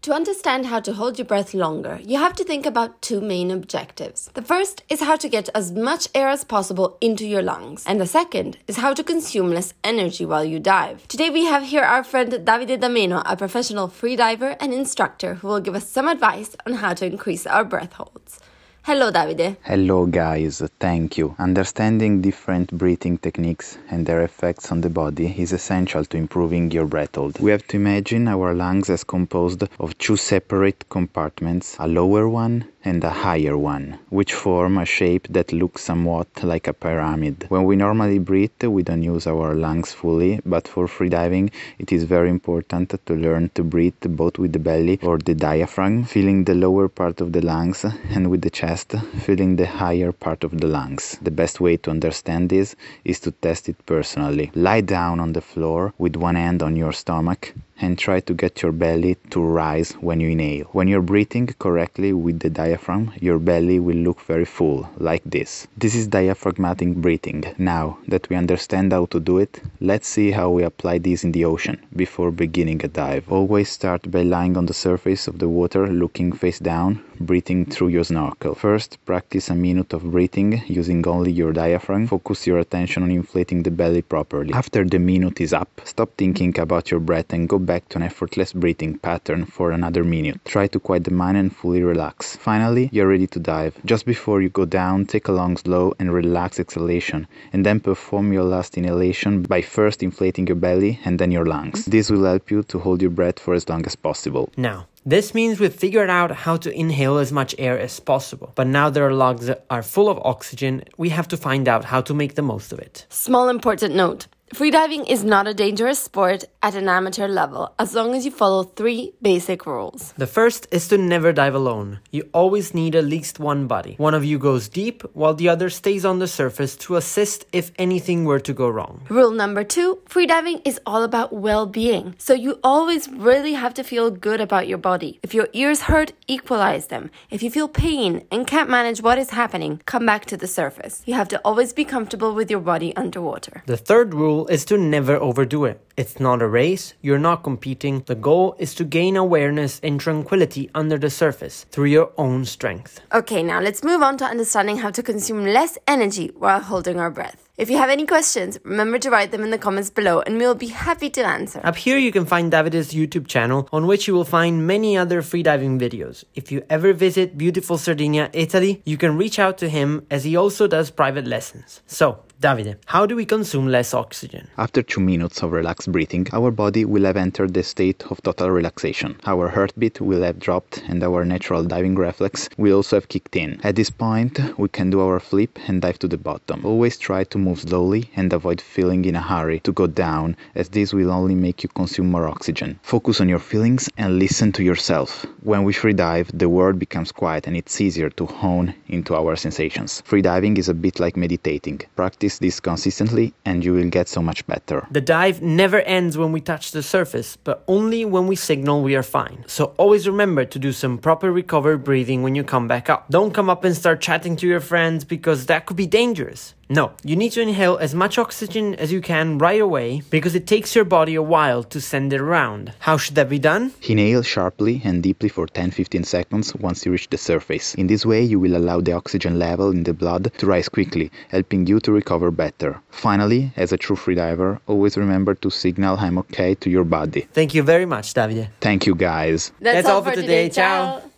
To understand how to hold your breath longer, you have to think about two main objectives. The first is how to get as much air as possible into your lungs, and the second is how to consume less energy while you dive. Today we have here our friend Davide Dameno, a professional freediver and instructor who will give us some advice on how to increase our breath holds. Hello, Davide. Hello, guys. Thank you. Understanding different breathing techniques and their effects on the body is essential to improving your breath hold. We have to imagine our lungs as composed of two separate compartments, a lower one and a higher one, which form a shape that looks somewhat like a pyramid. When we normally breathe, we don't use our lungs fully, but for freediving, it is very important to learn to breathe both with the belly or the diaphragm, feeling the lower part of the lungs, and with the chest, feeling the higher part of the lungs. The best way to understand this is to test it personally. Lie down on the floor with one hand on your stomach and try to get your belly to rise when you inhale. When you're breathing correctly with the diaphragm, your belly will look very full, like this. This is diaphragmatic breathing. Now that we understand how to do it, let's see how we apply this in the ocean before beginning a dive. Always start by lying on the surface of the water, looking face down, breathing through your snorkel. First, practice a minute of breathing using only your diaphragm. Focus your attention on inflating the belly properly. After the minute is up, stop thinking about your breath and go back to an effortless breathing pattern for another minute. Try to quiet the mind and fully relax. Finally, you're ready to dive. Just before you go down, take a long, slow and relaxed exhalation, and then perform your last inhalation by first inflating your belly and then your lungs. This will help you to hold your breath for as long as possible. Now, this means we've figured out how to inhale as much air as possible. But now that our lungs are full of oxygen, we have to find out how to make the most of it. Small important note. Freediving is not a dangerous sport at an amateur level, as long as you follow 3 basic rules. The first is to never dive alone. You always need at least one buddy. One of you goes deep, while the other stays on the surface to assist if anything were to go wrong. Rule number 2, freediving is all about well-being, so you always really have to feel good about your body. If your ears hurt, equalize them. If you feel pain and can't manage what is happening, come back to the surface. You have to always be comfortable with your body underwater. The third rule is to never overdo it. It's not a race, you're not competing. The goal is to gain awareness and tranquility under the surface through your own strength. Okay, now let's move on to understanding how to consume less energy while holding our breath. If you have any questions, remember to write them in the comments below and we'll be happy to answer. Up here you can find Davide's YouTube channel, on which you will find many other freediving videos. If you ever visit beautiful Sardinia, Italy, you can reach out to him as he also does private lessons. So, Davide, how do we consume less oxygen? After 2 minutes of relaxed breathing, our body will have entered the state of total relaxation. Our heartbeat will have dropped and our natural diving reflex will also have kicked in. At this point, we can do our flip and dive to the bottom. Always try to move slowly and avoid feeling in a hurry to go down, as this will only make you consume more oxygen. Focus on your feelings and listen to yourself. When we freedive, the world becomes quiet and it's easier to hone into our sensations. Freediving is a bit like meditating. Practice this consistently and you will get so much better. The dive never ends when we touch the surface, but only when we signal we are fine. So always remember to do some proper recovered breathing when you come back up. Don't come up and start chatting to your friends, because that could be dangerous. No, you need to inhale as much oxygen as you can right away, because it takes your body a while to send it around. How should that be done? Inhale sharply and deeply for 10-15 seconds once you reach the surface. In this way, you will allow the oxygen level in the blood to rise quickly, helping you to recover better. Finally, as a true freediver, always remember to signal "I'm okay" to your body. Thank you very much, Davide. Thank you, guys. That's all for today. Ciao!